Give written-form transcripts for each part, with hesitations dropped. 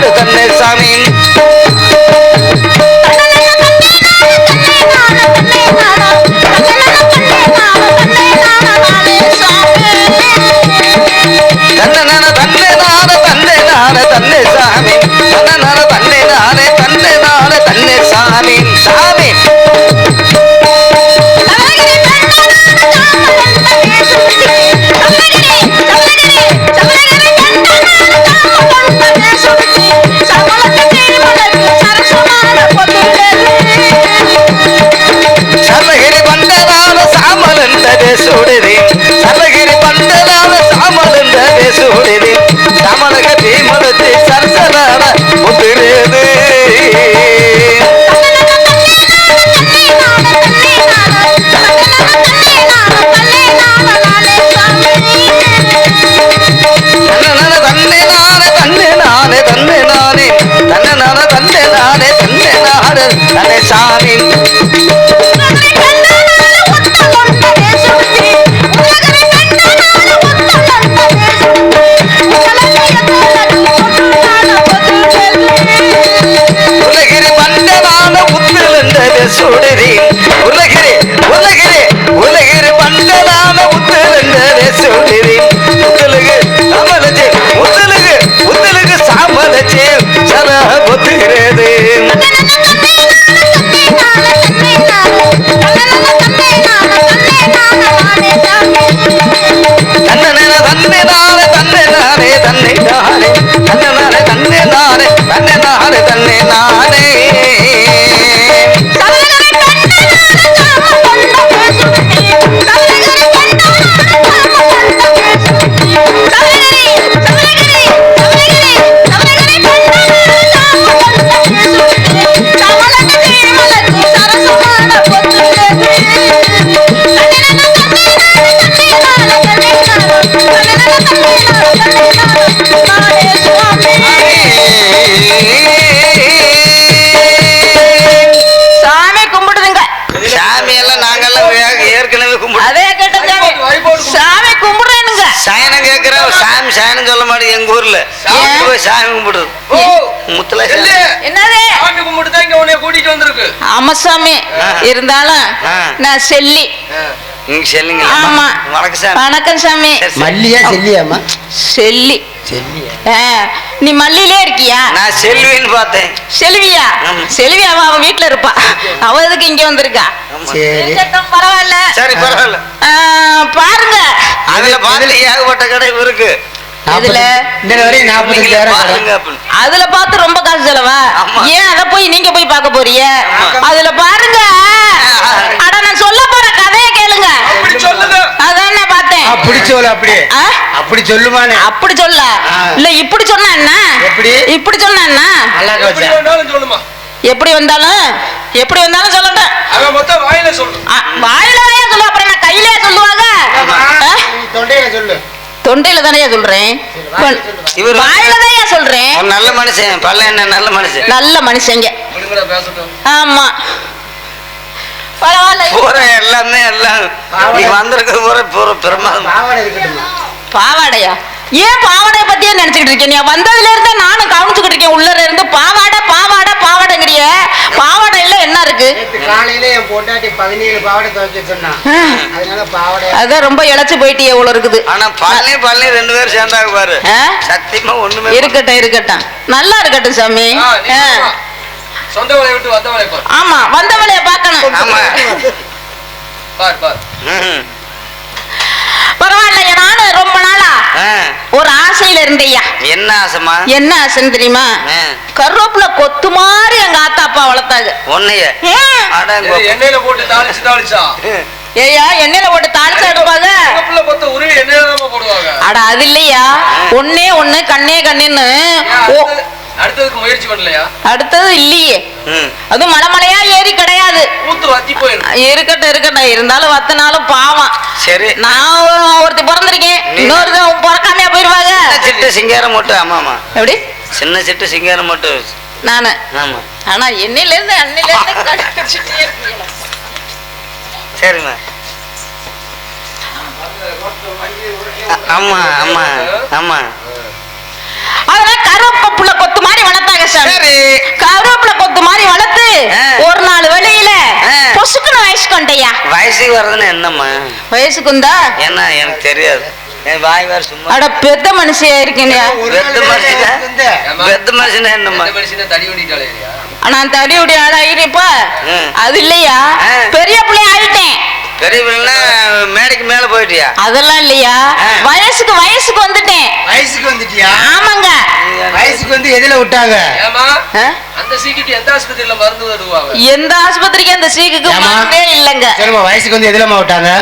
நாடு தன்னை சாமி தன்னை சாமி தன்னை சாமி சாமி சபகிரி பண்டதான சாமல் என்றதே சூடுதி சபகிரி பண்டதான சாமல் என்றதே சூடுதி சமலக தீமலத்தை சரசரான முதிரேது தன்னை சாமி உலகிரி பண்டதான உத்தில் என்றது சுடுதி உலகிரி உலகிரி உலகிரி பண்டதான உத்தில் என்றது சுடுதி உத்தலுக்கு சமலச்சே உத்தலுக்கு உத்தலுக்கு சாமலச்சே சரா புத்துகிறது சொல்ல மாட்டேன் எங்க ஊர்ல சாமி கும்பிடுறது முத்தல என்னது சாமி கும்பிட்டு தான் இங்க உன்னை கூட்டிட்டு வந்திருக்கு. ஆமா சாமி இருந்தாலும் நான் செல்லி நீங்க செல்லுங்க. ஆமா வணக்கம் சாமி. வணக்கம் சாமி. மல்லியா செல்லியாமா? செல்லி. நீ மல்லியிலே இருக்கியா? நான் செல்வின்னு பார்த்தேன். செல்வியா? செல்வி அவ வீட்டுல இருப்பா. அவ எதுக்கு இங்க வந்திருக்கா? சரி பரவாயில்ல. சரி பரவாயில்ல. பாருங்க அதுல பாத்து ஏகப்பட்ட கடை இருக்கு. அதுல அதுல பார்த்து ரொம்ப காசு செலவா? ஏன் அத போய் நீங்க போய் பார்க்க போறீங்க? அதுல பாருங்க. அட நான் சொல்ல போற கதையை கேளுங்க. அதான் நான் பார்த்தேன். அப்படி சொல்ல அப்படியே அப்படி சொல்லுமானே. அப்படி சொல்ல இல்ல இப்படி சொன்னா என்ன? இப்படி சொன்னா என்ன? எப்படி வந்தாலும் எப்படி வந்தாலும் சொல்லட்டும். வாயில சொல்லு. அப்புறம் நான் கையிலே சொல்லுவாங்க. தொண்டையில சொல்லு. தொண்டையில தானே சொல்றேன். இவர் வாயில தான் சொல்றேன். நல்ல மனுஷன். பல்ல என்ன நல்ல மனுஷன். நல்ல மனுஷங்க. ஆமா பரவாயில்ல. போற எல்லாமே எல்லாம் நீ வந்திருக்க போற பிரமாதம். பாவாடையா? ஏன் பாவாடைய பத்தியே நினைச்சுக்கிட்டு இருக்கேன்? நீ வந்ததுல இருந்து நானும் கவனிச்சுக்கிட்டு இருக்கேன். உள்ள இருந்து பாவாடை பாவாடை பாவாடைங்கிறிய. பாவாடையில என்ன இருக்கு? காலையில என் பொண்டாட்டி 17 பாவாடை துவைக்க சொன்னா. அதனால பாவாடை அதான் ரொம்ப இழைச்சு போயிட்டு எவ்வளவு இருக்குது. ஆனா பழனி ரெண்டு பேரும் சேர்ந்தாங்க பாரு. சத்தியமா ஒண்ணுமே இருக்கட்டும் இருக்கட்டும் நல்லா இருக்கட்டும் சாமி. சொந்த வேலையை விட்டு வந்த வேலையை பாரு. ஆமா வந்த வேலையை பார்க்கணும். ஆமா பார் பார். பரவாயில்லையா? நானும் ரொம்ப நாளா ஒரு ஆசையில இருந்தையா. என்ன ஆசைமா? என்ன ஆசைன்னு தெரியுமா? கருவேப்பில கொத்து மாதிரி எங்க ஆத்தா அப்பா வளர்த்தாங்க. ஒன்னைய எண்ணெயில போட்டு தாளிச்சா ஏயா எண்ணெயில போட்டு தாளிச்சா எடுப்பாங்க. கருவேப்பில கொத்த உருவி எண்ணெயில தான் போடுவாங்க. அட அது இல்லையா, ஒன்னே ஒண்ணு கண்ணே கண்ணுன்னு. அடுத்ததுக்கு முயற்சி பண்ணலையா? அடுத்தது இல்லையே. அது மலைமலையா ஏறி கிடையாது. ஊத்து வத்தி போயிடும். இருக்கட்டும் இருக்கட்டும். இருந்தாலும் வத்தனாலும் பாவம். சரி நான் ஒருத்தி பிறந்திருக்கேன். இன்னொரு பிறக்காமையா போயிருவாங்க. சிட்டு சிங்காரம் மட்டும். ஆமா ஆமா. எப்படி? சின்ன சிட்டு சிங்காரம் மட்டும் நானு. ஆமா. ஆனா என்னையில இருந்து அன்னையில இருந்து சரிம்மா. ஆமா ஆமா ஆமா. அதனால கருவேப்பிலை கொத்து மாதிரி வளர்த்து வயசுக்கு வர்றதுன்னு என்னம்மா? வயசுக்கு வந்தா என்ன எனக்கு தெரியாது. என் வாய் வேற சும்மா. அட பெத்த மனுஷியா இருக்கீங்க. பெத்த மனுஷனா என்னம்மா? மனுஷனை தடி ஓடிட்டாலே நான் தடி உடைய ஆளாகிறப்ப அது இல்லையா, பெரிய பிள்ளை ஆயிட்டேன். பெரிய பிள்ளைன்னா மேடைக்கு மேல போயிட்டியா? அதெல்லாம் இல்லையா, வயசுக்கு வந்துட்டேன். வயசுக்கு வந்துட்டியா? ஆமாங்க. வயசுக்கு வந்து எதுல விட்டாங்க? ஏமா அந்த சீக்கிட்டு எந்த ஆஸ்பத்திரியில மருந்து தருவாங்க? எந்த ஆஸ்பத்திரிக்கு அந்த சீக்குக்கு மருந்தே இல்லங்க. சரிம்மா, வயசுக்கு வந்து எதுலமா விட்டாங்க?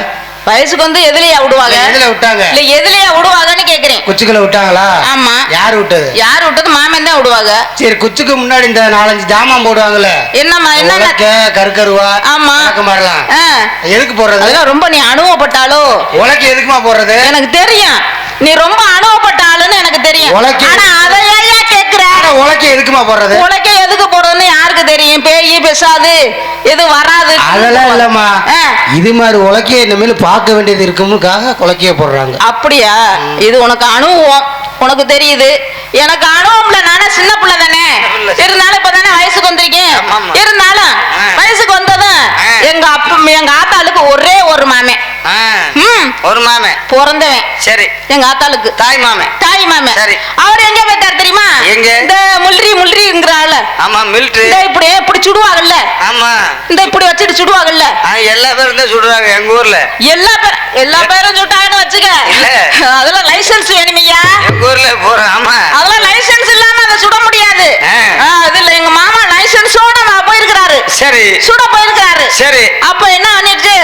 வயசுக்கு வந்து எதுலயா விடுவாங்க? எதுல விட்டாங்க? இல்ல எதுலயா விடுவாங்கன்னு கேக்குறேன். குச்சுக்குள்ள விட்டாங்களா? ஆமா. யார் விட்டது? யார் விட்டது? மாமன் தான் விடுவாங்க. சரி, குச்சுக்கு முன்னாடி இந்த 4-5 ஜாமான் போடுவாங்கல்ல, என்னம்மா? என்ன கருக்கருவா? ஆமா, மாறலாம். எதுக்கு போடுறது? அதெல்லாம் ரொம்ப நீ அனுபவப்பட்டாலோ. உலக்கு எதுக்குமா போடுறது? எனக்கு தெரியும், நீ ரொம்ப அனுபவப்பட்ட ஆளுன்னு எனக்கு தெரியும். ஆனா அதையா கேக்குற? உலக்கு எதுக்குமா போடுறது? உலக்கே எதுக்கு போடுறதுன்னு யாருக்கு தெரியும்? பேய் பேசாது, எது வராது. அதெல்லாம் இல்லம்மா, இது மாதிரி உலக்கைய இனிமேல் பார்க்க வேண்டியது இருக்குமுக்காக உலக்கைய போடுறாங்க. அப்படியா? இது உனக்கு அனுபவம், உனக்கு தெரியுது. எனக்கு அனுபவம்ல, நானே சின்ன பிள்ளை தானே. இருந்தாலும் இப்பதானே வயசுக்கு வந்திருக்கேன். இருந்தாலும் வயசுக்கு வந்ததும் எங்க ஆத்தாளுக்கு ஒரே ஒரு மாமே. ஒரு மாமே பிறந்தவன். சரி. எங்க ஆத்தாளுக்கு தாய் மாமே. சரி. அவர் எங்க போயிட்டார் தெரியுமா? எங்க? இந்த முல்றிங்கிறாள். ஆமா, மிலிட்டரி. இப்படி சுடுவாங்கல்ல. ஆமா, இந்த இப்படி வச்சுட்டு சுடுவாங்கல்ல. எல்லா பேரும் தான் சுடுறாங்க எங்க ஊர்ல. எல்லா பேரும் சுட்டாங்கன்னு வச்சுக்க. அதெல்லாம் லைசன்ஸ் வேணுமையா? எங்க ஊர்ல போறோம். ஆமா, அதெல்லாம் லைசன்ஸ் இல்லாம அதை சுட முடியாது. அதுல எங்க மாமா லைசன்ஸோட போயிருக்கிறாரு. சரி. சுட போயிருக்கிறாரு. சரி. அப்ப என்ன பண்ணிட்டு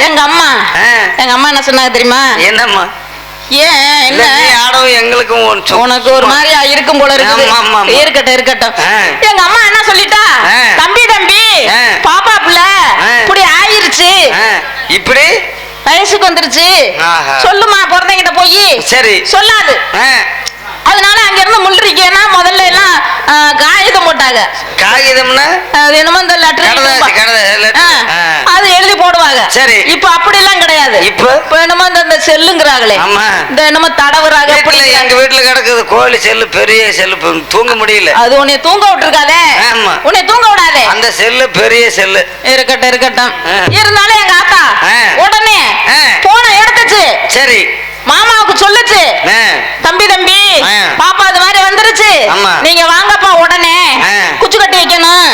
எங்க அம்மா என்ன சொன்னாங்க தெரியுமா? என்னம்மா? ஏன் என்ன ஆடவும் எங்களுக்கும் உனக்கு ஒரு மாதிரி இருக்கும் போல இருக்கு. இருக்கட்டும். எங்க அம்மா என்ன சொல்லிட்டா, தம்பி பாப்பா பிள்ளை இப்படி ஆயிருச்சு, இப்படி வயசுக்கு வந்துருச்சு, சொல்லுமா பிறந்தங்கிட்ட போய். சரி. சொல்லாது. அதனால அங்க இருந்து முள்ளிருக்கேன்னா முதல்ல எல்லாம் காகிதம் போட்டாங்க. காகிதம்னா அது என்னமோ இந்த லெட்டர் அது எழுதி போடுவாங்க. சரி. இப்ப அப்படி எல்லாம் கிடையாது. இப்ப என்னமோ இந்த செல்லுங்கிறாங்களே, இந்த என்னமோ தடவுறாங்க. எங்க வீட்டுல கிடக்குது கோழி செல்லு, பெரிய செல்லு, தூங்க முடியல. அது உன்னை தூங்க விட்டுருக்காதே. உன்னை தூங்க விடாதே. அந்த செல்லு பெரிய செல்லு. இருக்கட்டும். இருந்தாலும் எங்க ஆத்தா உடனே போன எடுத்துச்சு. சரி. மாமாவுக்கு சொல்லுச்சு, தம்பி பாப்பா அது மாதிரி வந்துருச்சு, நீங்க வாங்கப்பா உடனே குச்சி கட்டி வைக்கணும்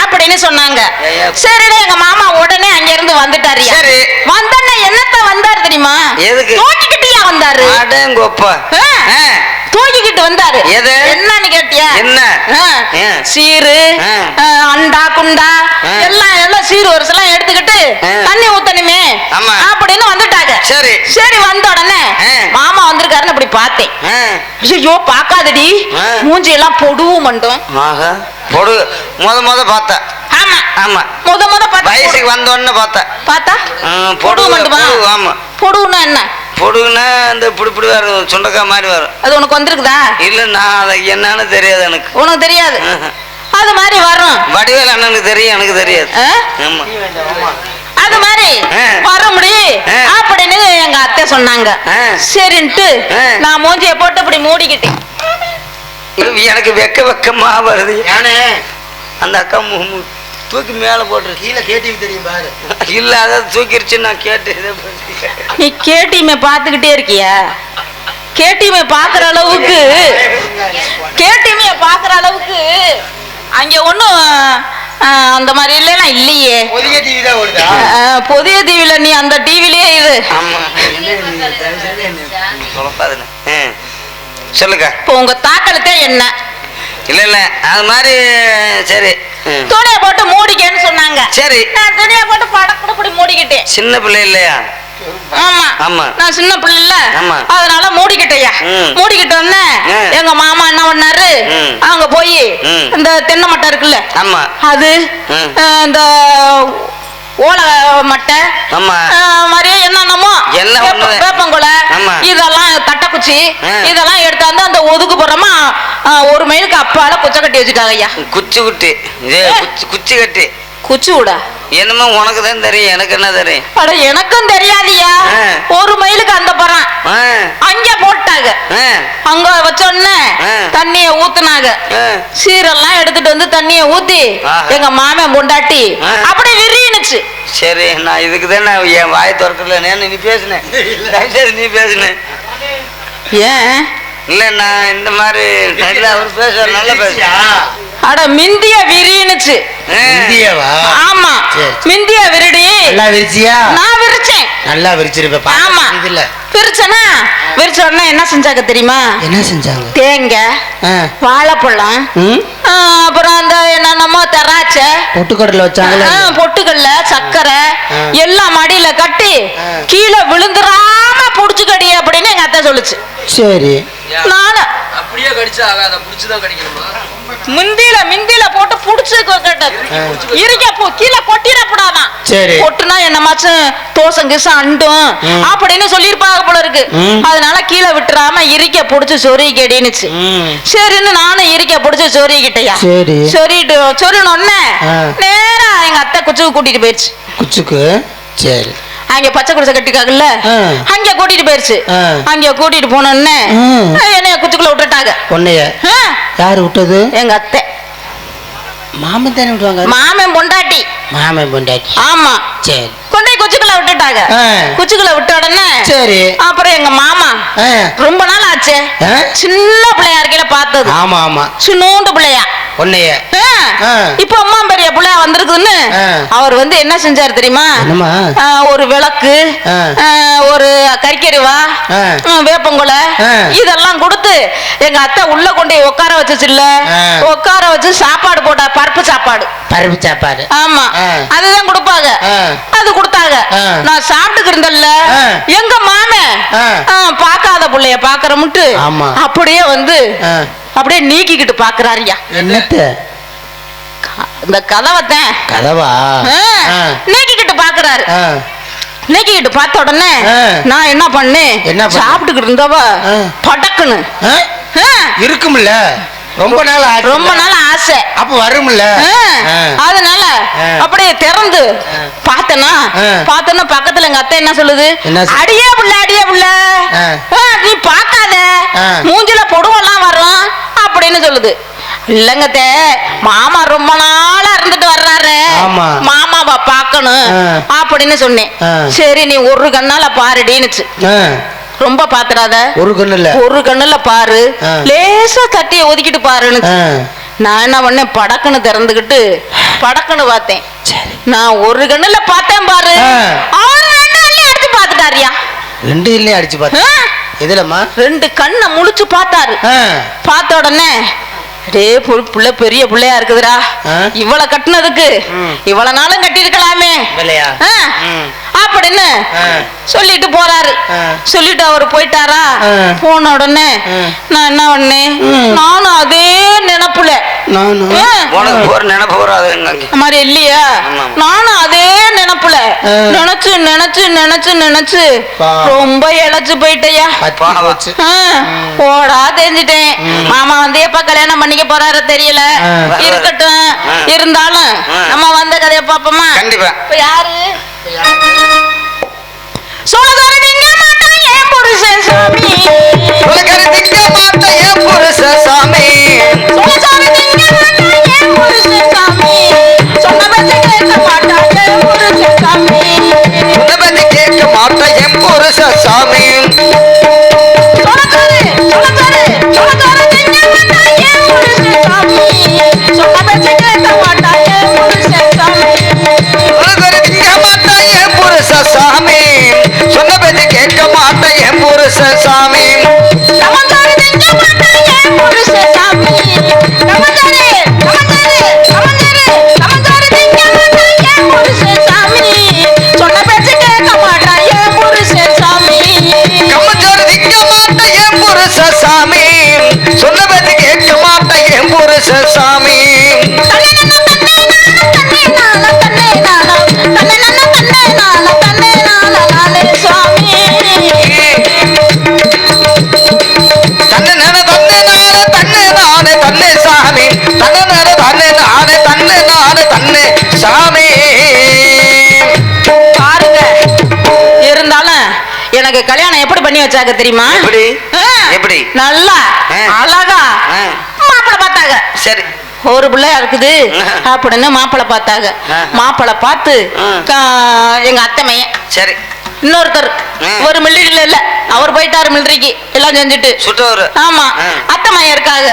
அப்படின்னு சொன்னாங்க. சரி, எங்க மாமா உடனே அங்க இருந்து வந்துட்டாரு. வந்தோடனே என்னத்த வந்தாரு தெரியுமா? தூக்கிக்கிட்டியா வந்தாரு? தூக்கிக்கிட்டு வந்தாரு. என்னன்னு கேட்டியா? என்ன? சீரு, அண்டா குண்டா எல்லாம் சீரு வருஷம் எடுத்துக்கிட்டு தண்ணி ஊத்தணுமே அப்படின்னு வந்துட்டாங்க. சரி. வந்த உடனே மாமா வந்திருக்காருன்னு அப்படி பார்த்தேன். ஐயோ பாக்காதடி, மூஞ்சி எல்லாம் பொடுவு மண்டும். முத பார்த்தா. ஆமா, முத பார்த்தா. வயசுக்கு வந்தோன்னு பார்த்தா பொடுவு மண்டுமா? ஆமா. பொடுவுன்னா என்ன? பொடுகுன்னா இந்த இப்படி வரும், சுண்டக்கா மாதிரி வரும். அது உனக்கு வந்திருக்குதா? இல்ல, நான் அதை என்னன்னு தெரியாது எனக்கு. உனக்கு தெரியாது? அது மாதிரி வரும். வடிவேல் அண்ணனுக்கு தெரியும், எனக்கு தெரியாது. அது மாதிரி வர முடியும் அப்படின்னு எங்க அத்தை சொன்னாங்க. சரின்ட்டு நான் மூஞ்சிய போட்டு அப்படி மூடிக்கிட்டேன். எனக்கு வெக்கமா வருது. அந்த அக்கா தூக்கி மேல போட்டு கீழே கேட்டி தெரியும் பாரு. இல்ல, அத தூக்கிருச்சு. நான் கேட்டு நீ கேட்டியுமே பாத்துக்கிட்டே இருக்கியா? கேட்டியுமே பாக்குற அளவுக்கு அங்க ஒண்ணும் அந்த மாதிரி இல்லைன்னா இல்லையே. புதிய டிவில நீ அந்த டிவிலே இரு. சொல்லுங்க. இப்போ உங்க தாக்கலத்தே என்ன? இல்ல அது மாதிரி. சரி, துணியை போட்டு மூடிக்கன்னு சொன்னாங்க. சரி, நான் துணியை போட்டு படப்படி மூடிக்கிட்டேன். சின்ன பிள்ளை இல்லையா? ஆமா, நான் சின்ன பிள்ளை இல்ல, அதனால மூடிக்கிட்டேயா. மூடிக்கிட்டு வந்தேன். எங்க மாமா என்ன பண்ணாரு, அவங்க போய் இந்த தென்னை மட்டை இருக்குல்ல, அது இந்த ஓலை மட்டை மாதிரியே என்னென்னமோ வேப்பங்குலை இதெல்லாம் தட்டக்குச்சி இதெல்லாம் எடுத்தாந்து அந்த ஒதுக்குப்புறமா 1 மைலுக்கு அப்பால குச்சை கட்டி வச்சுட்டாங்க ஐயா. குச்சி கட்டி குச்சி விட என்னமோ உனக்கு தான் தெரியும், எனக்கு என்ன தெரியும்? அட எனக்கும் தெரியாதியா. ஒரு மைலுக்கு அந்த போறான் அங்க போட்டாங்க. அங்க வச்சோடனே தண்ணிய ஊத்துனாங்க. சீரெல்லாம் எடுத்துட்டு வந்து தண்ணிய ஊத்தி எங்க மாமன் பொண்டாட்டி அப்படி விரினுச்சு. சரி, நான் இதுக்கு தான் நான் என் வாயை திறக்கல. நீ பேசுனேன், நீ பேசுனேன். ஏன் இல்ல, நான் இந்த மாதிரி அவர் பேச நல்லா பேச. அட மிந்திய விரினுச்சு. ஆமா, மிந்திய விரிடி. நல்லா விரிச்சியா? நான் விரிச்சேன். நல்லா விரிச்சிருப்ப. ஆமா, இதுல விரிச்சனா விரிச்ச உடனே என்ன செஞ்சாங்க தெரியுமா? என்ன செஞ்சாங்க? தேங்காய், வாழைப்பழம், அப்புறம் அந்த என்னென்னமோ திராட்சை, பொட்டுக்கடல வச்சாங்க. பொட்டுக்கடல, சக்கரை எல்லாம் மடியில கட்டி கீழே விழுந்துராம புடிச்சுக்கடி அப்படின்னு எங்க அத்தை சொல்லுச்சு. சரி, நானு அப்படியே கடிச்சா ஆகாத, புடிச்சுதான் கடிக்கணுமா? மிந்தியில போட்டு புடிச்சு கீழே கொட்டிடப்படாதான். சரி, கொட்டுனா என்னமாச்சும் தோசம் கிசம் அண்டும் அப்படின்னு சொல்லிருப்பாங்க போல இருக்கு. அதனால கீழே விட்டுறாம இரிக்க புடிச்சு சொருகிடுச்சு. சரின்னு நானும் இரிக்க புடிச்சு சொருகிட்டையா. சொருகினோடனே நேரா எங்க அத்தை குச்சுக்கு கூட்டிட்டு போயிடுச்சு. குச்சுக்கு? சரி, அங்க பச்சை குடிசை கட்டிக்காங்கல்ல, அங்க கூட்டிட்டு போயிருச்சு. அங்க கூட்டிட்டு போனோன்னு என்னைய குச்சுக்குள்ள விட்டுட்டாங்க. உன்னைய யாரு விட்டது? எங்க அத்தை. மாமன் தானே விட்டுவாங்க? மாமன் பொண்டாட்டி. மாமன் பொண்டாட்டி. ஆமா. சரி, கொண்டே குச்சுக்குள்ள விட்டுட்டாங்க. குச்சுக்குள்ள விட்ட உடனே சரி, அப்புறம் எங்க மாமா ரொம்ப நாள் ஆச்சு, சின்ன பிள்ளையா இருக்கையில பார்த்தது. ஆமா ஆமா, சின்னோண்டு பிள்ளையா உன்னைய. இப்ப அம்மா பெரிய பிள்ளையா வந்திருக்குன்னு அவர் வந்து என்ன செஞ்சாரு தெரியுமா? ஒரு விளக்கு, ஒரு கறிக்கறிவா, வேப்பங்குலை இதெல்லாம் கொடுத்து எங்க அத்தை உள்ள கொண்டு உட்கார வச்சுச்சுல்ல. உட்கார வச்சு சாப்பாடு போட்டா, பருப்பு சாப்பாடு. பருப்பு சாப்பாடு? ஆமா, அதுதான் கொடுப்பாங்க. அது கொடுத்தாங்க. நான் சாப்பிட்டுக்கு இருந்தல்ல, எங்க மாமன் பாக்காத புள்ளைய பாக்குற முட்டு அப்படியே வந்து அப்படியே நீக்கிக்கிட்டு பாக்குறாருயா. என்னத்த? இந்த கதவத்தான். கதவா? நீக்கிக்கிட்டு பாக்குறாரு. நீக்கிக்கிட்டு பார்த்த உடனே நான் என்ன பண்ணேன், சாப்பிட்டுக்கிட்டு இருந்தவ படக்குன்னு இருக்கும்ல. ரொம்ப நாள் ஆசை, அப்ப வரும்ல. அதனால அப்படியே திறந்து பார்த்தனா பக்கத்துல எங்க அத்தை என்ன சொல்லுது? அடியே புள்ள நீ பார்க்காத, மூஞ்சில பொடுவெல்லாம் வரும் அப்படின்னு சொல்லுது. இல்லங்கத்த, மாமா ரொம்ப நாளா இருந்துட்டு வர்றாரு, மாமாவை பார்க்கணும் அப்படின்னு சொன்னேன். சரி, நீ ஒரு கண்ணால பாருடின்னுச்சு. ரொம்ப பாத்துறாத, ஒரு கண்ணுல பாரு, லேசா தட்டிய ஒதுக்கிட்டு பாருன்னு. நான் என்ன பண்ணேன், படக்குன்னு திறந்துகிட்டு படக்குன்னு பார்த்தேன். நான் ஒரு கண்ணுல பார்த்தேன் பாரு, அவர் ரெண்டு கண்ணையும் அடிச்சு பாத்துட்டாரியா. ரெண்டு கண்ணையும் அடிச்சு பாத்து? எதுலமா? ரெண்டு கண்ணை முழிச்சு பார்த்தாரு. பார்த்த உடனே புள்ள பெரிய பிள்ளையா இருக்குதுடா, இவ்வளவு கட்டினதுக்கு இவ்வளவு நாளும் கட்டி இருக்கலாமே அப்படின்னு சொல்லிட்டு போறாரு. சொல்லிட்டு அவரு போயிட்டாரா. போன உடனே நான் என்ன பண்ணேன், நானும் அதே நினைப்புல மாதிரி இல்லையா, நானும் அதே நினைப்புல நினைச்சு நினைச்சு நினைச்சு நினைச்சு ரொம்ப இழைச்சு போயிட்டையா. போடா தெரிஞ்சிட்டேன். மாமா வந்து எப்ப கல்யாணம் பண்ணிக்க போறாரு தெரியல. இருக்கட்டும், இருந்தாலும் நம்ம வந்த கதையை பாப்போமா? கண்டிப்பா. யாரு சோழகார திங்க மாட்டா ஏன் புருஷன் சாமி, சோழகார திங்க மாட்டா ஏன் புருஷன் சாமி, சோழகார திங்க மாட்டா ஏன் புருஷன் சாமி, சொன்ன பத்தி கேட்க மாட்டா ஏன் புருஷன் சாமி, சொன்ன பத்தி கேட்க மாட்டா ஏன் புருஷன் சாமி, சோழகார திங்க மாட்டா ஏன் புருஷன் சாமி, சொன்ன பத்தி கேட்க மாட்டா ஏன் புருஷன் சாமி, சோழகார திங்க மாட்டா ஏன் புருஷன் சாமி, சொன்ன பத்தி எனக்கு கல்யாணம் எப்படி பண்ணி வச்சாங்க தெரியுமா? எப்படி எப்படி? நல்லா அழகா மாப்பிள்ளை பார்த்தாங்க. சரி, ஒரு பிள்ளையா இருக்குது அப்படின்னு மாப்பிள்ளை பார்த்தாங்க. மாப்பிள்ளை பார்த்து எங்க அத்தைமையன் சரி, இன்னொருத்தர் ஒரு மிலிட்டரியில இல்ல, அவர் போயிட்டாரு மிலிட்டரிக்கு எல்லாம் செஞ்சுட்டு சுட்டவர். ஆமா, அத்தை மையம் இருக்காங்க.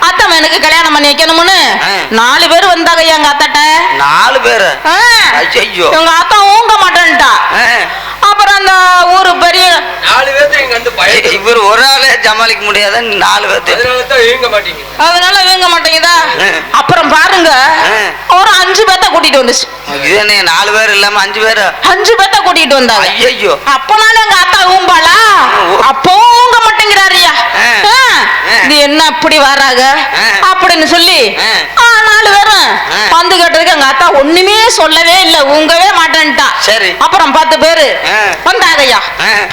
அத்தை மையனுக்கு கல்யாணம் பண்ணி வைக்கணும்னு 4 பேர் வந்தாங்க எங்க அத்தாட்ட. 4 பேரு? எங்க அத்தா ஊங்க மாட்டேன்ட்டா. அப்புறம் அந்த ஊரு பெரிய 4 பேர்த்தையும் கண்டு பயம். இவர் ஒரு ஆளே சமாளிக்க முடியாத 4 பேர்த்து. அதனால வீங்க மாட்டேங்குதா. அப்புறம் பாருங்க, ஒரு 5 பேர்த்த கூட்டிட்டு வந்துச்சு. இது என்ன 4 பேர் இல்லாம 5 பேரு? 5 பேர்த்த கூட்டிட்டு வந்தாங்க. ஐயோ, அப்பனாலும் எங்க அத்தா ஊம்பாளா, அப்போ ஊங்க மாட்டேங்கிறாரியா. இது என்ன அப்படி வராங்க அப்படின்னு சொல்லி 4 பேரும் வந்து கேட்டதுக்கு எங்க அத்தா ஒண்ணுமே சொல்லவே இல்ல, ஊங்கவே மாட்டேன்ட்டா. சரி, அப்புறம் 10 பேரு வந்தாங்கய்யா.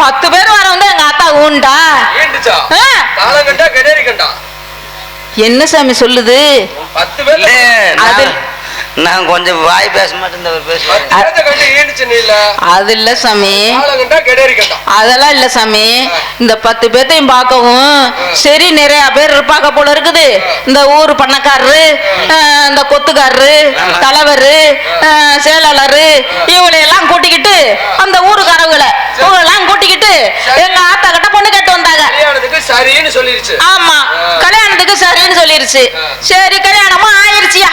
10 பேர் வர வந்து எங்க அத்தா ஊண்டா. என்ன சாமி சொல்லுது? 10 பேர் நான் கொஞ்சம் வாய் பேச மாட்டேன். அது இல்ல சாமி, அதெல்லாம் இல்ல சாமி. இந்த 10 பேர்த்தையும் பார்க்கவும் சரி நிறைய பேர் இருப்பாங்க போல இருக்குது. இந்த ஊர் பண்ணக்காரரு, இந்த கொத்துக்காரரு, தலைவரு, செயலாளரு, இவங்களை எல்லாம் கூட்டிக்கிட்டு அந்த ஊருக்காரவங்களை எல்லாம் கூட்டிக்கிட்டு எங்க ஆத்தா கிட்ட பொண்ணு கேட்டு வந்தாங்க. ஆமா, கல்யாணத்துக்கு சரின்னு சொல்லிருச்சு. சரி, கல்யாணமும் ஆயிருச்சியா.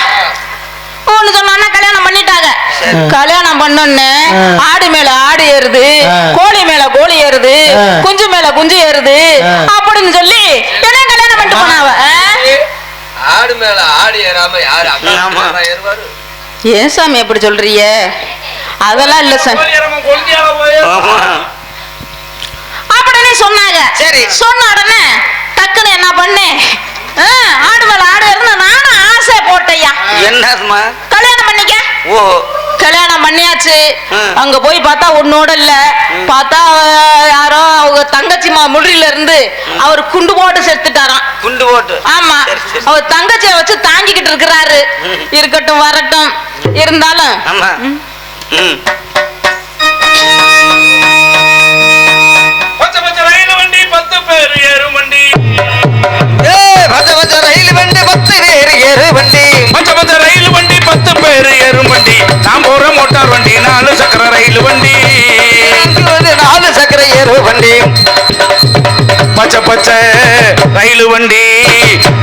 ஒண்ணு சொன்னா கல்யாணம் பண்ணிட்டாங்க. கல்யாணம் பண்ணோன்னு ஆடு மேல ஆடு ஏறுது, கோழி மேல கோழி ஏறுது, குஞ்சு மேல குஞ்சு ஏறுது அப்படின்னு சொல்லி என்ன கல்யாணம் பண்ணிட்டு போனாவ. ஆடு மேல ஆடு ஏறாம யாரு ஏறுவாரு? ஏன் சாமி எப்படி சொல்றீங்க? அதெல்லாம் இல்ல சாமி அப்படின்னு சொன்னாங்க. சரி, சொன்ன உடனே டக்குன்னு என்ன பண்ணேன், ஆடு மேல ஆடு ஏறுனா நானும் ஆசை போட்டையா. என்னதுமா? கல்யாணம் பண்ணிக்க. ஓ, கல்யாணம் பண்ணியாச்சு. அங்க போய் பார்த்தா உன்னோட இல்ல, பார்த்தா யாரோ அவங்க தங்கச்சி முடியில இருந்து அவர் குண்டு போட்டு செத்துட்டாராம். குண்டு போட்டு? ஆமா, அவர் தங்கச்சிய வச்சு தாங்கிக்கிட்டு இருக்கிறாரு. இருக்கட்டும், வரட்டும். இருந்தாலும் ரயில் வண்டி 10 பேர் ஏறும் வண்டி. ரயில் வண்டி 10 பேர் ஏறு வண்டி. ரயில் வண்டி 10 பேர் ஏறும் வண்டி. நாம் போற மோட்டார் வண்டி 4 சக்கர ரயில் வண்டி. 4 சக்கர ஏறு வண்டி. பச்சை பச்சை ரயில் வண்டி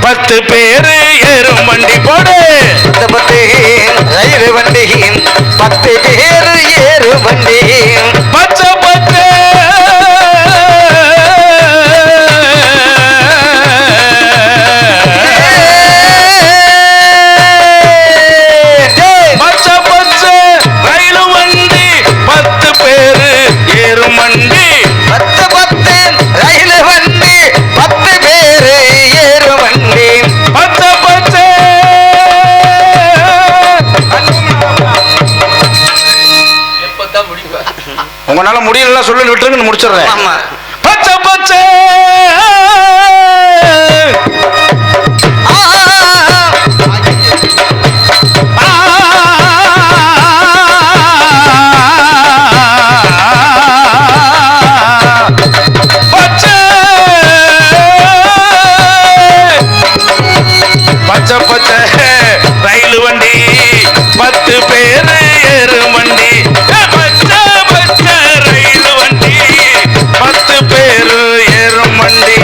10 பேர் ஏறும் வண்டி. போடு 10 ரயில் வண்டி 10 பேர் ஏறு வண்டி. பச்சை பச்சை உங்களால முடியல சொல்லி விட்டுருங்க, முடிச்சிடுறேன். பச்சை பச்சை பச்சை பச்சை ரயில் வண்டி 10 பேர் ஏறும் வண்டி. பச்சை பச்சை ரயில் வண்டி 10 பேர் ஏறும் வண்டி.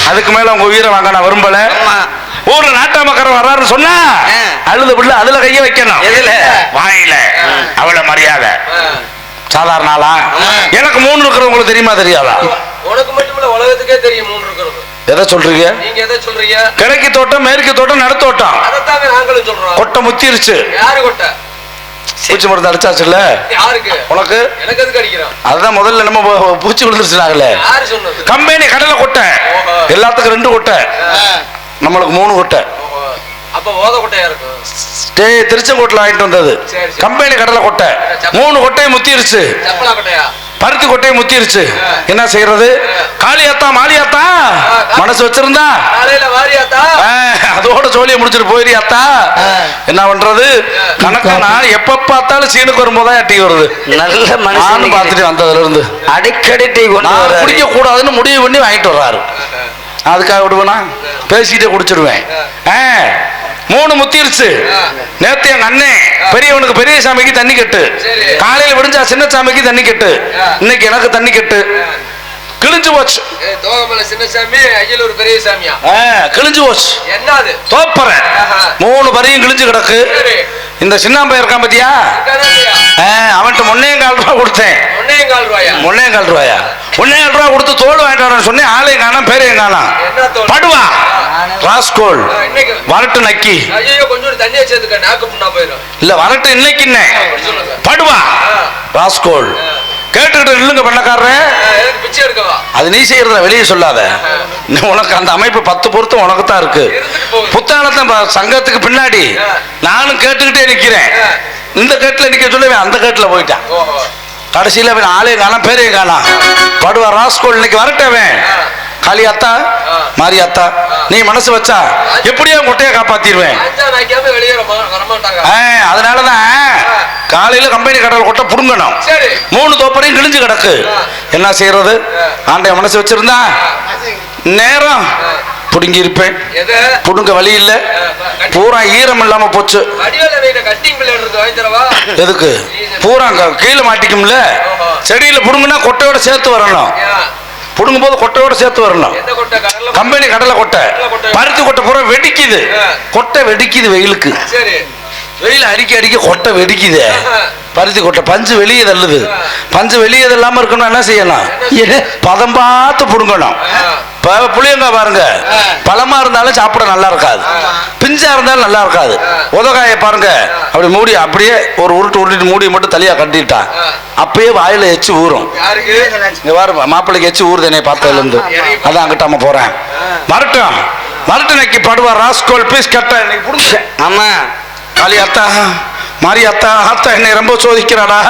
அதுக்கு மேல உங்க உயிரை வாங்க நான் விரும்பல. ஊர்ல நாட்டாமக்காரர் வர்றாருன்னு சொன்னா அழுது பிள்ளை அதுல கைய வைக்கணும். வாயில அவளை மரியாதை. சாதாரண ஆளா? எனக்கு 3 இருக்கிறது உங்களுக்கு தெரியுமா தெரியாதா? உனக்கு மட்டும் உலகத்துக்கே தெரியும் 3 இருக்கிறது. எதை சொல்றீங்க நீங்க? எதை சொல்றீங்க? கிழக்கு தோட்டம், மேற்கு தோட்டம், நடுத்தோட்டம். அதத்தாங்க நாங்களும் சொல்றோம். கொட்டை முத்திருச்சு. யாரு கொட்டை? பூச்சி மருந்து அடிச்சாச்சுல்ல? யாருக்கு? உனக்கு. எனக்கு எதுக்கு அடிக்கிறான்? அதுதான் முதல்ல நம்ம பூச்சி விழுந்துருச்சுனாங்களே. யாரு சொன்னது? கம்பெனி கடலை கொட்டை. எல்லாத்துக்கும் 2 கொட்டை, நம்மளுக்கு 3 கொட்டை. அப்ப ஓத கொட்டையா இருக்கும். திருச்செங்கோட்டில் வாங்கிட்டு வந்தது கம்பெனி கடலை கொட்டை. 3 கொட்டையை முத்திருச்சு. சப்பலா கொட்டையா? பருத்தி கொட்டையை முத்திருச்சு. என்ன செய்யறது? காளியாத்தா மாளியாத்தா மனசு வச்சிருந்தா அதோட ஜோலியை முடிச்சுட்டு போயிரியாத்தா. என்ன பண்றது? கணக்கனா எப்ப பார்த்தாலும் சீனுக்கு வரும்போதான் டீ வருது. நல்ல மனுஷன் பார்த்துட்டு வந்ததுல இருந்து அடிக்கடி டீ குடிக்க கூடாதுன்னு முடிவு பண்ணி வாங்கிட்டு வர்றாரு. அதுக்காக விடுவேனா? பேசிட்டே குடிச்சிடுவேன். 3 முத்திருச்சு. நேத்து எங்க அண்ணன் பெரியவனுக்கு பெரிய சாமிக்கு தண்ணி கட்டு, காலையில விடிஞ்சா சின்ன சாமிக்கு தண்ணி கட்டு, இன்னைக்கு எனக்கு தண்ணி கட்டு. கிழிஞ்சு போச்சு. சின்னசாமி ஐயலூர் பெரிய சாமியா கிழிஞ்சு போச்சு. என்னது தோப்பற 3 பரியும் கிழிஞ்சு கிடக்கு. இந்த சின்னாம்பைய இருக்கான் பத்தியா, அவன்கிட்ட 1.25 ரூபா கொடுத்தேன். 1.25 ரூபாயா? 1.25 ரூபா கொடுத்து தோல் வாங்கிட்டு வரேன்னு சொன்னேன். ஆளையும் காணோம், பேரையும் காணோம். படுவா ராஸ்கோல் வரட்டு நக்கி கொஞ்சம் தண்ணியை சேர்த்துக்க, நாக்கு புண்ணா போயிடும். இல்ல வரட்டு இன்னைக்கு என்ன படுவா ராஸ்கோல். கேட்டுக்கிட்டு இல்லுங்க பண்ணக்காரன், பிச்சை எடுக்கவா? அது நீ செய்யறத வெளியே சொல்லாத. உனக்கு அந்த அமைப்பு 10 பொறுத்து உனக்கு தான் இருக்கு. புத்தானத்தை சங்கத்துக்கு பின்னாடி நானும் கேட்டுக்கிட்டே நிக்கிறேன். இந்த கேட்டுல நிக்க சொல்லுவேன், அந்த கேட்டுல போயிட்டான். கடைசியில அவன் ஆளையும் காணாம், பேரையும் காணாம். படுவா ராஸ்கோல் இன்னைக்கு வரட்டவன். காளியாத்தா மாரியாத்தா நீ மனசு வச்சா எப்படியோ கொட்டையை காப்பாத்திடுவேன். அதனாலதான் காலையில கம்பெனி கடல் கொட்டை புடுங்கணும். 3 தோப்பரையும் கிழிஞ்சு கிடக்கு. என்ன செய்யறது? ஆண்டைய மனசு வச்சிருந்தா நேரம் புடுங்கி இருப்பேன். புடுங்க வழி இல்ல, பூரா ஈரம் இல்லாம போச்சு. எதுக்கு? பூரா கீழே மாட்டிக்கும்ல. செடியில புடுங்கன்னா கொட்டையோட சேர்த்து வரணும். புடுங்கும் போது கொட்டையோட சேர்த்து வரணும். கம்பெனி கடலை கொட்டை, பருத்தி கொட்டை பூரா வெடிக்குது. கொட்டை வெடிக்குது வெயிலுக்கு. வெயில் அடிக்க கொட்டை வெடிக்குது. பருத்தி கொட்டை பஞ்சு வெளியே தள்ளுது. பஞ்சு வெளியே இல்லாம இருக்கணும். என்ன செய்யணும்? பதம் பார்த்து புடுங்கணும். புளியங்காய் பாருங்க, பழமா இருந்தாலும் சாப்பிட நல்லா இருக்காது, பிஞ்சா இருந்தாலும் நல்லா இருக்காது. உதகாய பாருங்க, அப்படி மூடி அப்படியே ஒரு உருட்டு மூடி மட்டும் தலையா கட்டிட்டா அப்பயே வாயில எச்சு ஊறும். மாப்பிள்ளைக்கு எச்சு ஊறுது என்னை பார்த்ததுல இருந்து. அதான் அங்கிட்டாம போறேன். வரட்டும் வரட்டு நக்கி படுவா ராஸ்கோல் பீஸ் கட்ட. ஆமா காளியாத்தா மாரியாத்தா ஆத்தா என்னை ரொம்ப சோதிக்கிறாடா.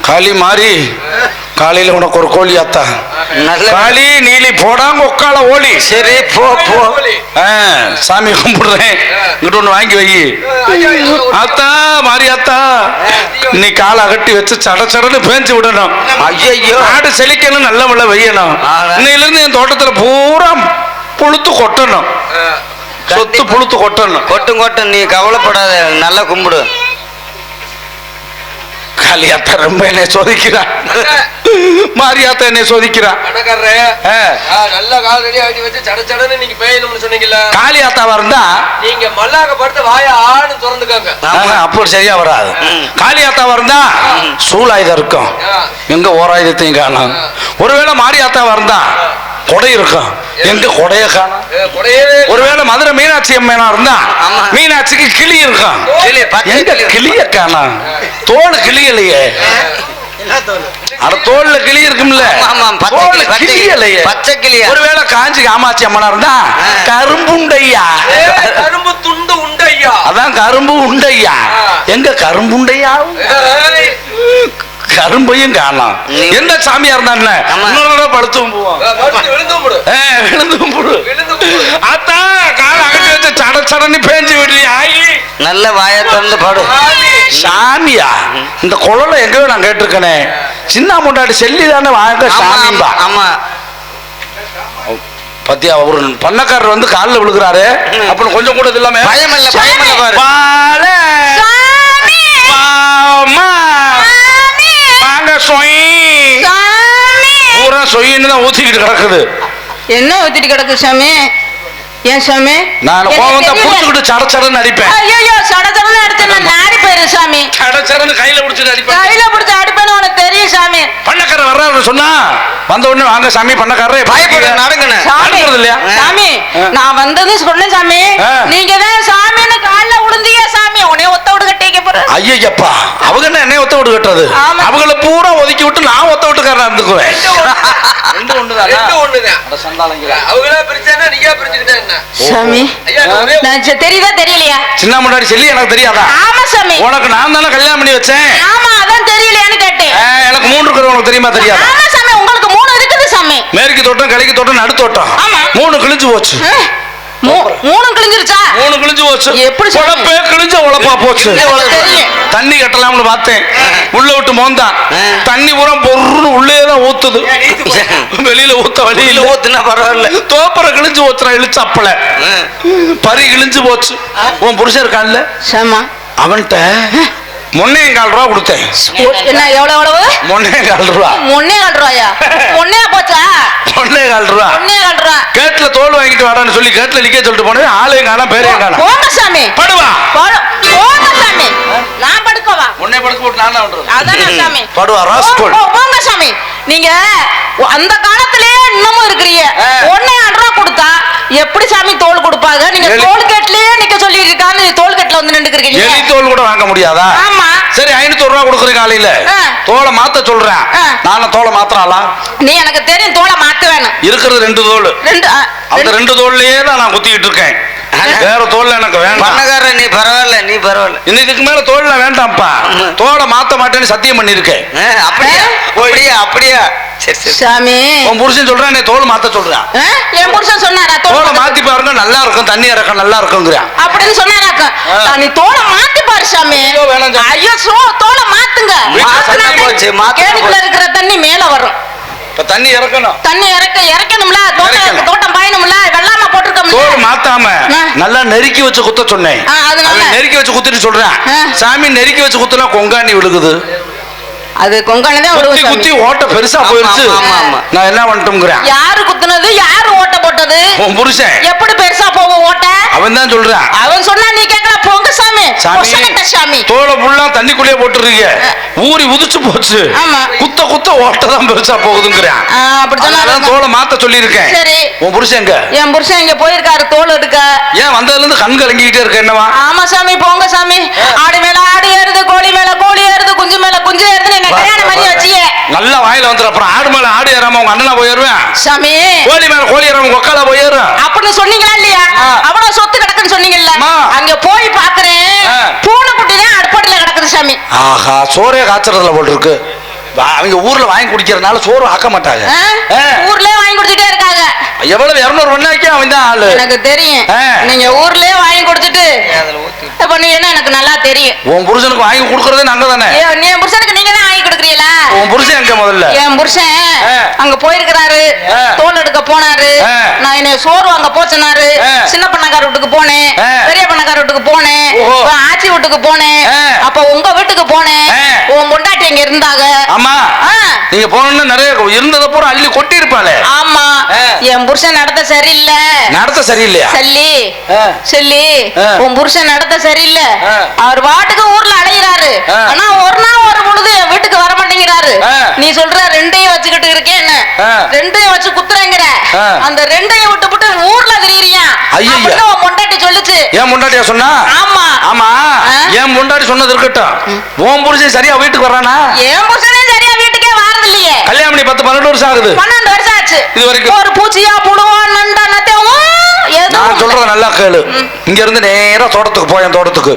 காளி மாறி காலையில உனக்கு ஒரு கோழி ஆத்தா. காளி நீலி போடாங்க உக்கால ஓலி. சரி போ போ. சாமி கும்பிடுறேன், இங்கிட்ட ஒண்ணு வாங்கி வை. ஆத்தா மாரியாத்தா நீ காலை அகட்டி வச்சு சடச்சடன்னு பேஞ்சு விடணும். ஐயோ ஆடு செழிக்கணும், நல்ல மழை வெய்யணும். இன்னையில இருந்து என் தோட்டத்துல பூரா புழுத்து கொட்டணும். சொத்து புழுத்து கொட்டணும். கொட்டும் நீ கவலைப்படாத, நல்லா கும்பிடு. காளியாத்தா ரொம்ப என்னை சோதிக்கிறான், மாரியாத்தா என்னை சோதிக்கிறான். நல்ல கால் ரெடி ஆகி வச்சு சடச்சடன்னு நீங்க பேயணும்னு சொன்னீங்கல்ல. காளியாத்தாவா இருந்தா நீங்க மல்லாக்க படுத்து வாய ஆடு திறந்துக்காங்க. அப்படி சரியா வராது. காளியாத்தாவா இருந்தா சூழாயுதம் இருக்கும், எங்க ஓராயுதத்தையும் காணும். ஒருவேளை மாரியாத்தாவா இருந்தா கொடை இருக்கும், எங்க கொடைய காணும். ஒருவேளை மதுரை மீனாட்சி அம்மனா இருந்தா மீனாட்சிக்கு கிளி இருக்கும், எங்க கிளிய காணும். தோல் கிளியலையே, தோல்ல கிளி இருக்கும்ல, பச்சை கிளி. ஒருவேளை காஞ்சி காமாட்சி அம்மனா இருந்தா கரும்புண்டையா. கரும்பு துண்டு உண்டையா. அதான் கரும்பு உண்டையா, எங்க கரும்புண்டையா. கரும்பையும் காணலாம். எந்த சாமியா இருந்தா படுத்தும் சடச்சடன்னு பேஞ்சு விடுறியா. நல்ல வாயை திறந்து பாடு. சாமியா இந்த குழந்தை எங்கயோ நான் கேட்டிருக்கேனே. சின்ன முண்டாடி செல்லி தானே வாங்க சாமிம்பா. ஆமா பத்தியா ஒரு பண்ணக்காரர் வந்து காலில் விழுகிறாரு. அப்புறம் கொஞ்சம் கூட இல்லாம பயம் இல்ல பயம் இல்ல பாரு. பூரா சொயின்னு தான் ஊத்திக்கிட்டு கிடக்குது. என்ன ஊத்திட்டு கிடக்கு சாமி? ஏன் சாமி? நான் கோவம் தான் புடிச்சுக்கிட்டு சடச்சடன்னு அடிப்பேன். ஐயோ சடச்சடன்னு அடிச்சேன், நான் நாரி போயிரு சாமி. சடச்சடன்னு கையில பிடிச்சிட்டு அடிப்பேன். கையில பிடிச்சு அடிப்பேன்னு உனக்கு தெரியும் சாமி. பண்ணக்காரர் வர்றாரு சொன்னா வந்த உடனே வாங்க சாமி பண்ணக்காரரே பயப்பட நடங்கணும். சாமி சாமி நான் வந்தது சொன்னேன் சாமி. நீங்க தான் சாமின்னு கால்ல விழுந்தீங்க சாமி. உன்னைய ஒத்த விடு கட்டிக்க போற. ஐயப்பா அவங்க என்ன என்னைய ஒத்த விடு கட்டுறது? அவங்கள பூரா ஒதுக்கி விட்டு நான் ஒத்த விட்டுக்காரனா இருந்துக்குவேன். ஒண்ணுதான். ரெண்டும் ஒண்ணுதான். அட சண்டாளங்க. அவங்களா பிரிச்சானா நீயா பிரிச்சுக்கிட்டா என்ன? சாமி ஐயா நான் தெரியுதா தெரியலையா? சின்ன முன்னாடி சொல்லி எனக்கு தெரியாதா? ஆமா சாமி. உனக்கு நான் தானே கல்யாணம் பண்ணி வச்சேன். ஆமா அதான் தெரியலையான்னு கேட்டேன். எனக்கு 3 இருக்கிறது உனக்கு தெரியுமா தெரியாதா? ஆமா சாமி உங்களுக்கு 3 இருக்குது சாமி. மேற்கு தோட்டம் கிழக்கு தோட்டம் நடுத்தோட்டம். ஆமா. 3 கிழிஞ்சு போச்சு. 3 கிழிஞ்சிருச்சா? 3 கிழிஞ்சு போச்சு. எப்படி உழப்பே கிழிஞ்ச உழப்பா போச்சு. தண்ணி கட்டலாம்னு பார்த்தேன். உள்ள விட்டு மோந்தான். தண்ணி பூரா பொருன்னு உள்ளே தான் ஊத்துது. வெளியில ஊத்த வழியில ஊத்துனா பரவாயில்ல. தோப்பரை கிழிஞ்சு ஊத்துறா இழுச்சு அப்பல பறி கிழிஞ்சு போச்சு. உன் புருஷன் இருக்கான்ல சாமா அவன்கிட்ட 1.25 ரூபா கொடுத்தேன். என்ன எவ்வளவு? 1.25 ரூபா. 1.25 ரூபாயா? 1 போச்சா? 1.25 ரூபா. 1.25 ரூபா. கேட்ல தோல் வாங்கிட்டு வாடான்னு சொல்லி கேட்ல நிக்க சொல்லிட்டு போனேன். ஆளையும் காணோம் பேரையும் காணோம். போங்க சாமி. படுவா. போங்க சாமி. நான் படுக்கவா? உன்னை படுக்க போட்டு நான் பண்றது. அதானே சாமி. படுவா ராஸ்கோல். போங்க சாமி. நீங்க அந்த காலத்திலேயே இன்னமும் இருக்கிறீங்க. 1.25 ரூபா கொடுத்தா எப்படி சாமி தோல் கொடுப்பாங்க? நீங்க தோல் கேட்லயே நிக்க சொல்லி இருக்கான்னு தோல் கேட்ல வந்து நின்னுக்கிறீங்க. எலி தோல் கூட வாங்க முடியாதா? ஆமா. சரி 500 ரூபா கொடுக்குறேன் காலையில. தோலை மாத்த சொல்றேன். நானும் தோலை மாத்துறாளா? நீ எனக்கு தெரியும் தோலை மாத்த வேணும். இருக்கிறது 2 தோல். அந்த 2 தோல்லையே தான் நான் குத்திக்கிட்டு இருக்கேன். வேற தோல்ல எனக்கு வேண்டாம். பண்ணகார நீ பரவாயில்ல, நீ பரவாயில்ல. இன்னைக்கு மேல தோல்ல வேண்டாம்ப்பா. தோலை மாத்த மாட்டேன்னு சத்தியம் பண்ணிருக்கேன். அப்படியா? அப்படியா? அப்படியா? சரி சரி. சாமி உன் புருஷன் சொல்றான் நீ தோல் மாத்த சொல்றான். என் புருஷன் சொன்னாரா தோலை மாத்தி பாருங்க நல்லா இருக்கும், தண்ணி இறக்கம் நல்லா இருக்குங்கிறான். அப்படின்னு சொன்னாராக்க. நீ தோலை மாத்தி பாரு சாமி. ஐயோ தோலை மாத்துங்க. கேணிக்குள்ள இருக்கிற தண்ணி மேல வரும். தண்ணி இறக்கணும். தண்ணி இறக்கணும்ல. தோட்டம் பாயணும்ல. வெள்ளாம போட்டுருக்கோம். தோல் மாத்தாம நல்லா நெருக்கி வச்சு குத்த சொன்னேன். அதனால நெருக்கி வச்சு குத்திட்டு சொல்றேன். சாமி நெருக்கி வச்சு குத்துனா கொங்காணி விழுகுது. அது கொங்காணி தான் விழுகும். குத்தி ஓட்ட பெருசா போயிருச்சு. நான் என்ன பண்ணட்டும்ங்கறேன். யாரு குத்துனது? யாரு ஓட்ட போட்டது? உன் புருஷன். எப்படி பெருசா போகும் ஓட்ட? அவன் தான் சொல்றான். அவன் சொன்னா நீ கேட்கல. போங்க சாமி. சாமி தோலை புள்ளா தண்ணிக்குள்ளே போட்டுறீங்க. ஊறி உதிச்சு போச்சு. குத்த குத்த ஓட்ட தான் பெருசா போகுதுங்கிறான். அப்படி சொன்னா தோலை மாத்த சொல்லி இருக்கேன். சரி உன் புருஷன் எங்க? என் புருஷன் இங்க போயிருக்காரு தோல் எடுக்க. ஏன் வந்ததுல இருந்து கண் கலங்கிட்டே இருக்க என்னவா? ஆமா சாமி போங்க சாமி. ஆடு மேல ஆடு ஏறுது, கோழி மேல கோழி ஏறுது, குஞ்சு மேல குஞ்சு ஏறுது. என்ன கல்யாணம் பண்ணி வச்சியே நல்லா வாயில வந்துரு. அப்புறம் ஆடு மேல ஆடு ஏறாம உங்க அண்ணனா போயிருவேன் சாமி. கோழி மேல கோழி ஏறாம ஒக்கால போயிரும் அப்படின்னு சொன்னீங்களா இல்லையா? அவ்வளவு சொத்து கிடக்குன்னு சொன்னீங்கல்ல. அங்க போய் பாக்குறேன். பூனைக்குட்டி தான் அடுப்படியில கிடக்குது சாமி. ஆஹா சோறே காய்ச்சறதுல போல் இருக்கு. அவங்க ஊர்ல வாங்கி குடிக்கிறதுனால சோறு ஆக்க மாட்டாங்க. ஊர்லயே வாங்கி குடிச்சிட்டே இருக்காங்க. எவ்வளவு 200 பண்ணாக்கி அவன் தான் ஆளு. எனக்கு தெரியும். நீங்க ஊர்லயே வாங்கி குடிச்சிட்டு இப்ப நீ என்ன எனக்கு நல்லா தெரியும். உன் புருஷனுக்கு வாங்கி கொடுக்கறதே நாங்க தானே. என் புருஷனுக்கு நீங்க தான் வாங்கி கொடுக்குறீங்களா? உன் புருஷன் எங்க முதல்ல? என் புருஷன் அங்க போயிருக்கிறாரு. தோல் எடுக்க போனாரு. நான் என்ன சோறு வாங்க போச்சுனாரு. சின்ன பண்ணக்கார வீட்டுக்கு போனேன். பெரிய பண்ணக்கார வீட்டுக்கு போனேன். ஆச்சி வீட்டுக்கு போனேன். அப்ப உங்க வீட்டுக்கு போனேன். உன் பொண்டாட்டி இங்க இருந்தாங்க. ஆமா நீங்க போனோம்னா நிறைய இருந்தத பூரா அள்ளி கொட்டி இருப்பாளே. ஆமா என் புருஷன் நடத்த சரியில்லை. நடத்த சரியில்லையா? சொல்லி உன் புருஷன் நடத்த சரியில்லை. அவர் வாட்டுக்கு ஊர்ல அலையிறாரு. ஆனா ஒரு நாள் ஒரு பொழுது என் வீட்டுக்கு வர மாட்டேங்கிறாரு. நீ சொல்ற 2ஐயும் வச்சுக்கிட்டு இருக்கேன். 2ஐயும் வச்சு குத்துறேங்கிற. அந்த 2ஐயும் விட்டு விட்டு ஊர்ல திரியறியா? அப்படின்னு உன் பொண்டாட்டி சொல்லுச்சு. ஏன் பொண்டாட்டியா சொன்னா? ஆமா ஆமா ஏன் பொண்டாட்டி சொன்னது இருக்கட்டும். உன் புருஷன் சரியா வீட்டுக்கு வரானா? என் புருஷனே சரியா வீட்டுக்கே வாரது இல்லையே. கல்யாணம் பண்ணி 10-12 வருஷம் ஆகுது. 12 வருஷம் ஆச்சு. இது வரைக்கும் ஒரு பூச்சியா புழுவா நண்டா நத்தையும் நான் சொல்றத நல்லா கேளு. இங்க இருந்து நேரா தோட்டத்துக்கு போயேன். தோட்டத்துக்கு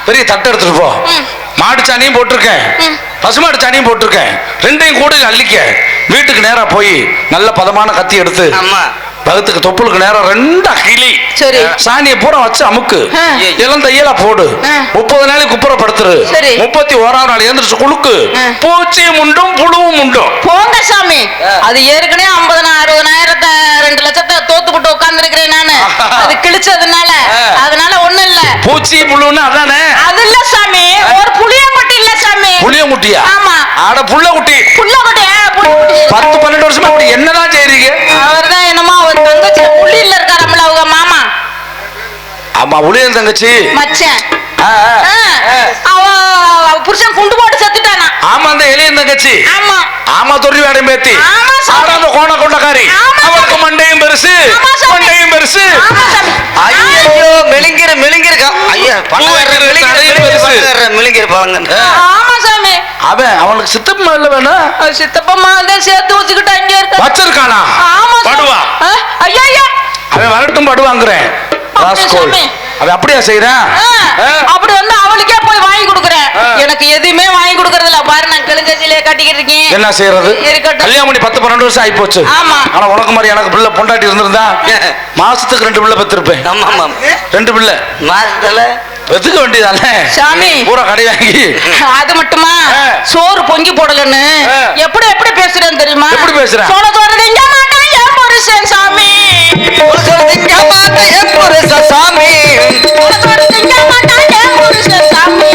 பெரிய தட்டை எடுத்துட்டு போ. மாடு சாணியும் போட்டிருக்கேன், பசுமாடு சாணியும் போட்டிருக்கேன். 2ஐயும் கூட அள்ளிக்க. வீட்டுக்கு நேரா போய் நல்ல பதமான கத்தி எடுத்து பகத்துக்கு தொப்புளுக்கு நேரம் 2 கிளி சாணியை பூரா வச்சு அமுக்கு. இளம் தையலா போடு. 30 நாளைக்கு குப்புறப்படுத்துரு. 31ஆம் நாள் எழுந்திரிச்சு குளுக்கு. பூச்சியும் உண்டும் புழுவும் உண்டும். போங்க சாமி. அது ஏற்கனவே 50,000 2 லட்சத்தை தோத்துப்பட்டு உட்கார்ந்து இருக்கிறேன் நானு. அது கிழிச்சதுனால. அதனால ஒண்ணும் இல்ல. பூச்சி புழுன்னு அதானே? அது இல்ல சாமி. ஒரு புளியங்குட்டி இல்ல சாமி. புளியங்குட்டியா? ஆமா. ஆட புள்ளகுட்டி. புள்ளகுட்டி 10-12 வருஷமா அப்படி என்னதான் செய்றீங்க? அவர்தான் என்னமோ அவர் தங்கச்சி புள்ளியில இருக்காரம்ல அவங்க மாமா. ஆமா உளியன் தங்கச்சி மச்சான். அவ புருஷன் குண்டு போட்டு செத்துட்டானா? ஆமா அந்த எலியன் தங்கச்சி. ஆமா ஆமா தொறி வேடம் பேத்தி. ஆடாத கோண கொண்டக்காரி. அவளுக்கு மண்டையும் பெருசு மண்டையும் பெருசு. ஐயோ மெலிங்கிரு மெலிங்கிருக்கா. ஐயா பண்ண மெலிங்கிரு பாருங்க. ஆமா சாமி. அவனுக்கு சித்தப்பா இல்ல வேணும். சித்தப்பா தான் சேர்த்து வச்சுக்கிட்டு அங்கே இருக்க வச்சிருக்கானா? ஆமா படுவா. ஐயா ஐயா அவன் வரட்டும் படுவாங்கிறேன். அவன் அப்படியா செய்யறான்? அப்படி வந்து அவளுக்கே போய் வாங்கி கொடுக்குறேன். எனக்கு எதுவுமே வாங்கி கொடுக்கறது இல்ல. பாரு நான் கிழங்கச்சிலே கட்டிக்கிட்டு இருக்கேன். என்ன செய்யறது? கல்யாணம் பண்ணி 10-12 வருஷம் ஆகி போச்சு. ஆமா. ஆனா உனக்கு மாதிரி எனக்கு பிள்ளை பொண்டாட்டி இருந்திருந்தா மாசத்துக்கு 2 பிள்ளை பெற்றிருப்பேன். ஆமா ஆமா 2 பிள்ளை மாசத்துல பெத்துக்க வேண்டியதானே சாமி. பூரா கடை வாங்கி. அது மட்டுமா சோறு பொங்கி போடலன்னு எப்படி எப்படி பேசுறேன்னு தெரியுமா? எப்படி பேசுறேன்? சோள சோறு திங்க மாட்டான் என் புருஷன் சாமி. புருஷன் திங்க மாட்டான் என் புருஷன் சாமி. சோள சோறு திங்க மாட்டான் என் புருஷன் சாமி.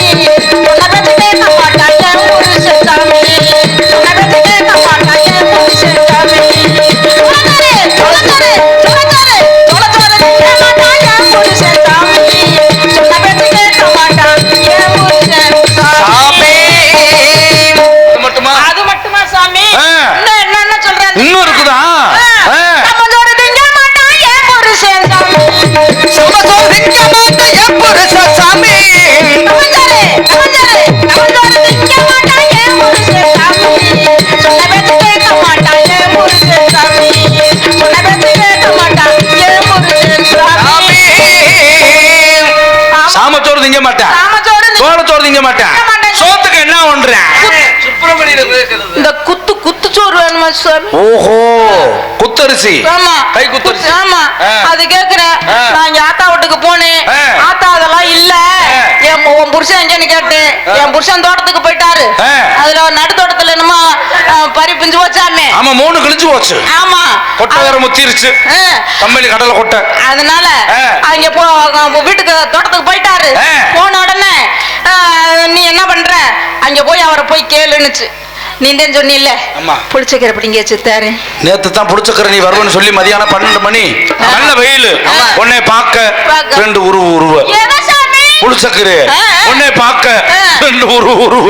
உன்னை பத்தி கேட்க மாட்டான் என் புருஷன் சாமி. உன்னை பத்தி கேட்க மாட்டான் என் புருஷன் சாமி. சோள சோறு சோள சோறு சோள சோறு சோள சோறு திங்க மாட்டான் என் புருஷன் சாமி. உன்னை பத்தி கேட்க மாட்டான் என் புருஷன் சாமி. அது மட்டுமா? அது மட்டுமா சாமி? இன்னும் என்ன சொல்றேன்? இன்னும் இருக்குதா? நம்ம சோறு திங்க மாட்டான் என் புருஷன் சாமி. சோள சோறு திங்க மாட்டான் என் புருஷன் சாமி. நம்ம சோறு திங்க மாட்டான் என் புருஷன் சாமி. சொன்ன பேச்சு கேட்க மாட்டான் என் புருஷன் சாமி. சொன்ன பேச்சு கேட்க மாட்டான் என் புருஷன் சாமி. சாமச்சோறு திங்க மாட்டேன். சோளச்சோறு திங்க மாட்டேன். சோத்துக்கு என்ன ஒன்றேன்? சுப்பிரமணியில கேட்கறது. இந்த குத்து குத்து சோறு வேணுமா சாமி? ஓஹோ குத்தரிசி. ஆமா கை குத்தரிசி. ஆமா அது கேக்குறேன். நான் எங்க ஆத்தா வீட்டுக்கு போனேன். ஆத்தா அதெல்லாம் இல்ல. உன் புருஷன் எங்கன்னு கேட்டு என் புருஷன் தோட்டத்துக்கு போயிட்டாரு. அதுல நடு தோட்டத்துல என்னமோ பறி பிஞ்சு போச்சாமே. ஆமா 3 கிழிச்சு போச்சு. ஆமா கொட்டை வேற முத்திருச்சு. கம்பெனி கடலை கொட்டை. அதனால அங்க வீட்டுக்கு தோட்டத்துக்கு போயிட்டாரு. போன உடனே நீ என்ன பண்ற அங்க போய் அவரை போய் கேளுன்னுச்சு. நீ தான் சொன்னில்ல புளிச்சக்கரை பிடிங்க வச்சுத்தாரு. நேத்து தான் புளிச்சக்கரை நீ வருவன்னு சொல்லி மதியானம் 12 மணி நல்ல வெயில். உன்னை பார்க்க 2 உருவ புளிச்சக்கரை. உன்னை பார்க்க 2 உருவ.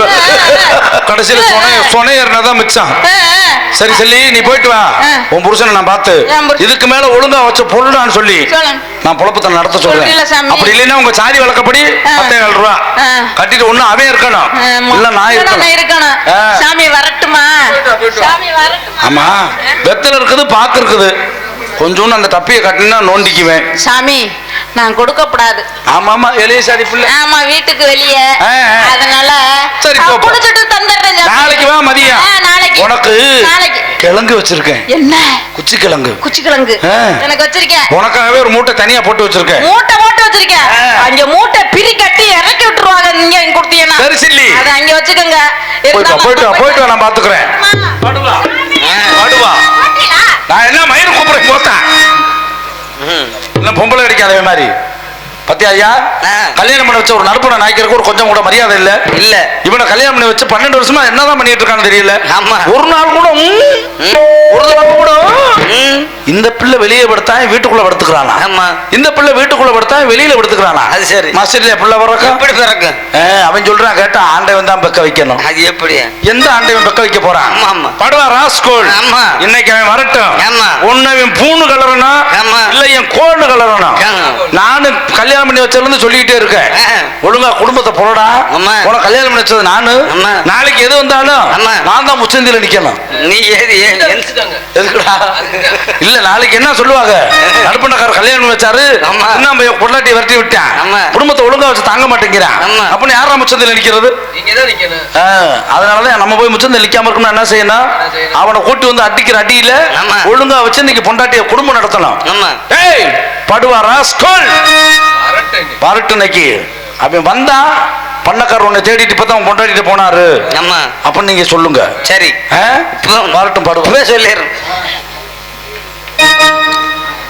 கடைசியில சொனையர்னதான் மிச்சம். சரி சொல்லி நீ போயிட்டு வா. உன் புருஷனை நான் பார்த்து இதுக்கு மேல ஒழுங்கா வச்ச பொருளான்னு சொல்லி நான் பொழப்பத்தை நடத்த சொல்றேன். அப்படி இல்லைன்னா உங்க சாதி வழக்கப்படி 10,000 ரூபா கட்டிட்டு ஒண்ணு அவன் இருக்கணும் இல்ல நான் இருக்கணும். சாமி வரட்டுமா? சாமி வரட்டுமா? ஆமா வெத்தல இருக்குது பாக்கு இருக்குது. கொஞ்சம் அந்த டப்பியை கட்டினா நோண்டிக்குவேன். சாமி நான் கொடுக்கப்படாது. ஆமா ஆமா எளிய சாதி பிள்ளை. ஆமா வீட்டுக்கு வெளியே. அதனால சரி குடிச்சிட்டு தந்துடுறேன். நாளைக்கு வா மதியம். நாளைக்கு உனக்கு கிழங்கு வச்சிருக்கேன். என்ன? குச்சி கிழங்கு. குச்சி கிழங்கு எனக்கு வச்சிருக்கேன். உனக்காகவே ஒரு மூட்டை தனியா போட்டு வச்சிருக்கேன். மூட்டை போட்டு வச்சிருக்கேன். அங்க மூட்டை பிரி கட்டி இறக்கி விட்டுருவாங்க. நீங்க கொடுத்தீங்கன்னா சரி சில்லி அதை அங்க வச்சுக்கோங்க. போயிட்டு நான் பாத்துக்கிறேன். படுவா நான் என்ன மயிறு கூப்பிடுறேன் போத்தேன். பொம்பளை அடிக்காத மாதிரி பத்தியா ஐயா? கல்யாணம் பண்ண வச்ச ஒரு நடுப்புற நாய்க்கிறதுக்கு ஒரு கொஞ்சம் கூட மரியாதை இல்ல. இல்ல இவனை கல்யாணம் பண்ணி வச்சு 12 வருஷமா என்னதான் பண்ணிட்டு இருக்கான்னு தெரியல. ஒரு நாள் கூட ஒரு தடவை கூட இந்த பிள்ளை வெளியே படுத்தா வீட்டுக்குள்ள படுத்துக்கிறானா? இந்த பிள்ளை வீட்டுக்குள்ள படுத்தா வெளியில படுத்துக்கிறானா? அது சரி மாஸ்டர்ல பிள்ளை பிறக்கும் எப்படி பிறக்கும்? அவன் சொல்றான் கேட்டா ஆண்டவன் தான் பெக்க வைக்கணும். அது எப்படி? எந்த ஆண்டவன் பெக்க வைக்க போறான்? படுவா ராஸ்கோல். இன்னைக்கு அவன் வரட்டும். உன்னையும் பூணு கலரனா இல்ல என் கோடு கலரனா? நானு கல்யாணம் பண்ணி வச்சிருந்து சொல்லிக்கிட்டே இருக்கேன். ஒழுங்கா குடும்பத்தை போடா. உனக்கு கல்யாணம் பண்ணி வச்சது நானு. நாளைக்கு எது வந்தாலும் நான் தான் முச்சந்தில நிக்கணும். நீ எதுக்குடா? இல்ல நாளைக்கு என்ன சொல்லுவாங்க? நடுப்பண்டக்கார கல்யாணம் வச்சாரு நம்ம பொண்டாட்டி விரட்டி விட்டான். குடும்பத்தை ஒழுங்கா வச்சு தாங்க மாட்டேங்கிறான். அப்படின்னு யாரா முச்சந்தில நிக்கிறது? அதனாலதான் நம்ம போய் முச்சந்தில நிக்காம இருக்கணும். என்ன செய்யணும்? அவனை கூட்டி வந்து அடிக்கிற அடியில ஒழுங்கா வச்சு இன்னைக்கு பொண்டாட்டிய குடும்பம் நடத்தணும். ஏய் படுவா ராஸ்கோல் வரட்டு இன்னைக்கு. அவன் வந்தா பண்ணக்காரர் உன்னை தேடிட்டு இப்பதான் கொண்டாடிட்டு போனாரு அப்ப நீங்க சொல்லுங்க. சரி வரட்டும் படுவா சொல்லிடுறேன்.